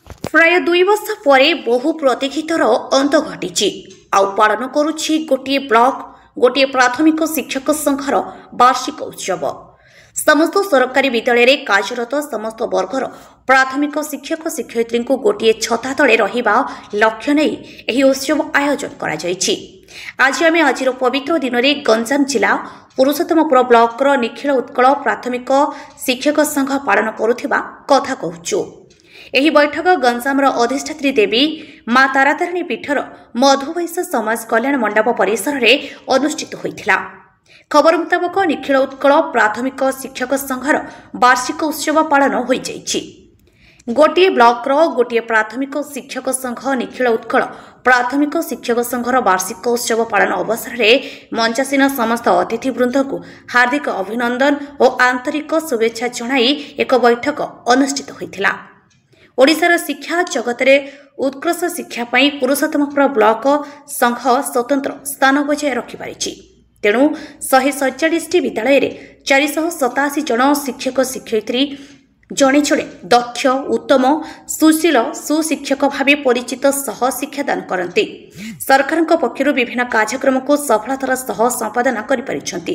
प्राय 2 वर्ष पर बहु प्रतीक्षितर अंत घटी पालन करुछि गोटे ब्लॉक गोटे प्राथमिक शिक्षक संघर वार्षिक उत्सव। समस्त सरकारी विद्यालय कार्यरत समस्त वर्गर प्राथमिक शिक्षक शिक्षयित्री को गोटे छता तले रहिबा लक्ष्य नहीं यह उत्सव आयोजन करा जायछि। आज आम आज पवित्र दिन में गंजाम जिला पुरुषोत्तमपुर ब्लॉकर निखिल उत्कल प्राथमिक शिक्षक संघ पालन करुथिबा कथा कहूचु। ଏହି बैठक गंजाम अधिष्ठात्री देवी मां तारातारिणी पीठर मधुवैश्य समाज कल्याण मंडप परिसर में अनुष्ठित होता। खबर मुताबक निखिल उत्कल प्राथमिक शिक्षक संघर वार्षिक उत्सव पालन हो जाइछि। गोटे ब्लॉकर गोटे प्राथमिक शिक्षक संघ निखिल उत्कल प्राथमिक शिक्षक संघर वार्षिक उत्सव पालन अवसर में मंचासीन समस्त अतिथिवृंद को हार्दिक अभिनंदन और आंतरिक शुभेच्छा जणाई एक बैठक अनुष्ठित होता। ओडिशार शिक्षा जगत में उत्कृष्ट शिक्षा पाई पुरुषोत्तमपुर ब्लॉक संघ स्वतंत्र स्थान बजाय रखिपारिछि। तेणु 147 विद्यालय में 487 जन शिक्षक शिक्षयित्री जड़े जड़े दक्ष उत्तम सुशील सुशिक्षक भाव परिचित सह शिक्षादान करती सरकार पक्षर विभिन्न कार्यक्रम को सफलतार सह संपादन करिपारिछन्ति।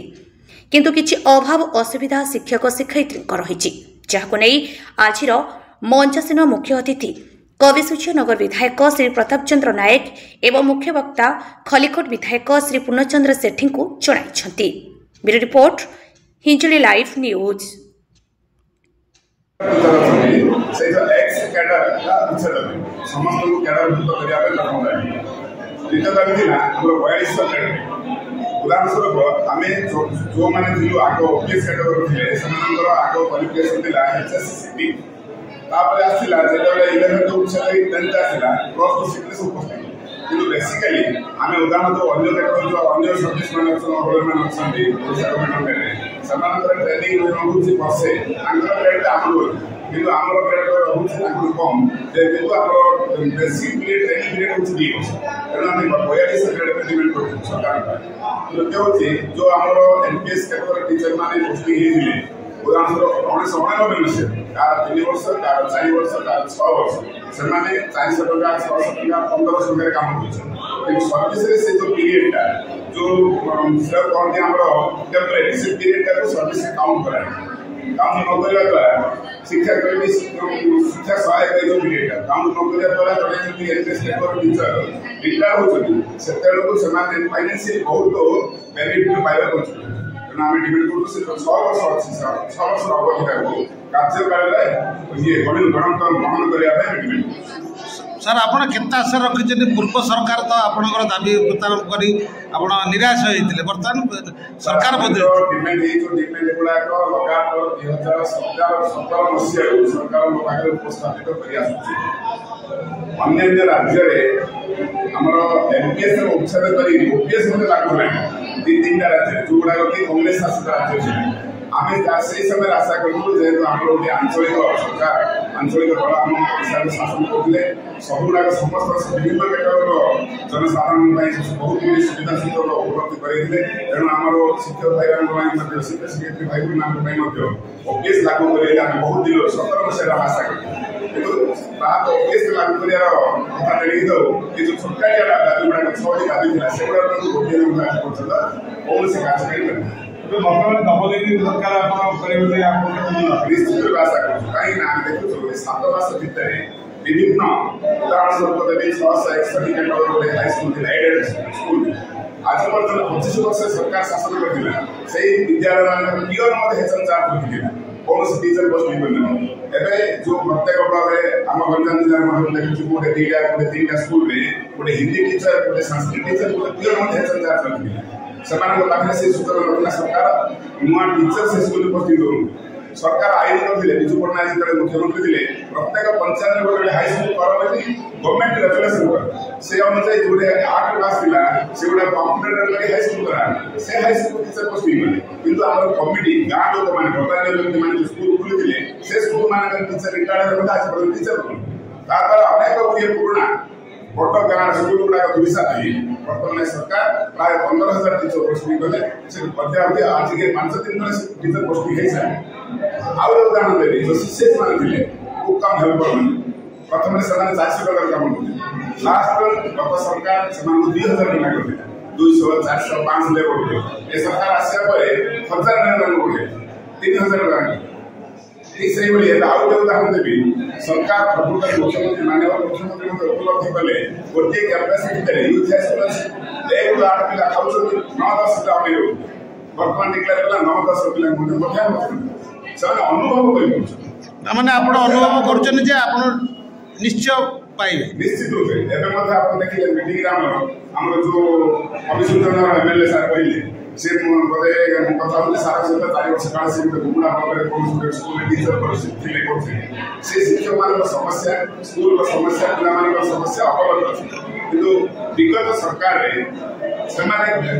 किंतु किछि अभाव असुविधा शिक्षक शिक्षयित्री रही जहाको नहीं आज मंचासीन मुख्य अतिथि कविसूर्यनगर विधायक श्री प्रताप चंद्र नायक एवं मुख्य वक्ता खलिकोट विधायक श्री पूर्णचंद्र सेठी को जणाइछन्ति। Bureau report Hinjili live news. उदाहरणस्वरूप आम जो मैंने आग ओपीएस कैटेगरी थे आग क्वालिफिकेशन तापर आसला जेतबेले 11 तो उच्चले 10 आसला प्लस टू सिक्नेस उपस्थित किंतु बेसिकली आमे उदाहरण तो अन्य कैटेगरी जो अन्य सर्विस मैन होलमैन अछंती गवर्नमेंट में समानतर ट्रेनिंग होउछि बसे आंगर ग्रेड आमरो किंतु आमरो ग्रेड होउछि आंगर कम जे किंतु आमरो बेसिकली ट्रेनिंग ग्रेड होउछि 2 वर्ष कारण आमे 42 ग्रेड पे डिमांड करछु सरकार तो के होछि जो आमरो एमपीएस कैटेगरी टीचर माने पोस्टिंग हेइले उदाहरणस्वरूप 1999 मसीह कार 3 वर्ष कार 4 वर्ष कार 6 वर्ष से 400 टका 600 टका 1500 टका काम होइछ। सर्विस रे से जो पीरियड टा जो सर कहते हमरो टेम्परेरी से पीरियड टा को सर्विस काउंट करा काउंट न करबा द्वारा शिक्षा कर्मी शिक्षा सहायक जो पीरियड टा काउंट न करबा द्वारा जने जति एडजस्ट कर टीचर रिटायर होछन सेतेल को समान फाइनेंशियल बहुत बेनिफिट पाइबा करछ। आम डिमांड कर 6 वर्ष अच्छी 6 वर्ष अवधि कार्यकाल ये गणतंत्र ग्रहण करने सर आपड़ केत आशा रखिए पूर्व सरकार तो आपंकर दाबी प्रत्यारोप कर निराश होते बर्तमान सरकार डिमांड गुड़ाक लगातार 2017 मसीह सरकार उपस्थापित कर राज्य आमर एमपीएस उच्छेद कर ओपीएस लागू ना 2-3 राज्य जो गुड़ाक कांग्रेस शासित राज्य आम से समय आशा करूँ जेहतु आम गोटे आंचलिक सरकार आंचलिक दल आम ओडिशा शासन करते सबुड़ाक समस्त विभिन्न कैटेगोरी जनसाधारण बहुत गुड़ी सुविधा सुयोग उपलब्ध करते तेणु आम शिक्षक भाई शिक्षक शिक्षयित्री भाई बहन ओपीएस लागू कर बहुत दिन 17 मसीह आशा करूँ ओपीएस लागू कथा नहीं तो ये जो सरकारी दाबी गुड़ाक 6टी दाबी था से गोटे कौन से कार्यकारी बर्तमान डबल इंजिन सरकार निश्चित आशा करूँ कहीं देखु 7 मास भितर विभिन्न उदाहरण स्वरूप देवी 661 category high school aided school आज पर्यटन 25 वर्ष सरकार शासन करथिला से विद्यालय मान पियर मते हेचन चार्ज करथिला कौन से टीचर पोस्ट नहीं एबे जो प्रत्येक ब्लॉक रे आम गंजाम जिला में देखु गोटे 3टा स्कूल रे गोटे हिंदी टीचर गोटे संस्कृत टीचर गोटे पियर मते हेचन चार्ज करथिला सेमान पाखे से सूत्र रखना सरकार नुआ टीचर से स्कूल पोस्टिंग करूँ सरकार आईन करते विजु पट्टनायक जो मुख्यमंत्री थे प्रत्येक पंचायत में गोटे हाई स्कूल कर गवर्नमेंट रेजुलेसन कर से अनुसार जो 8 क्लास थिला से गोटे कंप्यूटर हाई स्कूल करा से हाई स्कूल टीचर पोस्टिंग माने किंतु आम कमिटी गाँव लोक मैंने प्रधान व्यक्ति मैंने स्कूल खुली से स्कूल मान टीचर रिटायर्ड होता आज टीचर तार अनेक गुड़िए पुराणा बड़ गाँव स्कूल गुड़ाक दुईसा थी बर्तमान सरकार प्राय 15,000 टीचर पोस्टिंग कले से पर्याप्त आज के 5 दिन टीचर पोस्टिंग हो सारे आउ उदाहरण देवी जो शिक्षक मान थे वो कम हेल्पर प्रथम से 400 टका काम करते लास्ट गत सरकार से 2000 टका करते 200 400 500 लेवल ए सरकार आसिया पर 1000 टका करते 3000 टका से उदाहरण देवी सरकार प्रभुता मुख्यमंत्री माननीय मुख्यमंत्री उपलब्धि कले गोटे कैपेसिटी यूथ हाई एक 8 पिला खाऊ 9-10 पिला बर्तमान डिक्लेयर कला 9-10 पिला से अनुभव कर मैंने आप अनुभव कर निश्चय पाइबे निश्चित रूप से एवं मध्य आप देखिए मीटिंग आम जो अभिसूचन एमएलए साहब कहले से बोधे कथा होते सारा सहित 4 वर्ष काल से गुमड़ा भाव में स्कूल टीचर परिस्थिति करते से शिक्षक मान समस्या स्कूल समस्या पिला मान समस्या अवगत अच्छे किंतु विगत सरकार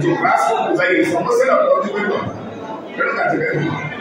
जो क्लास समस्या उपलब्धि कर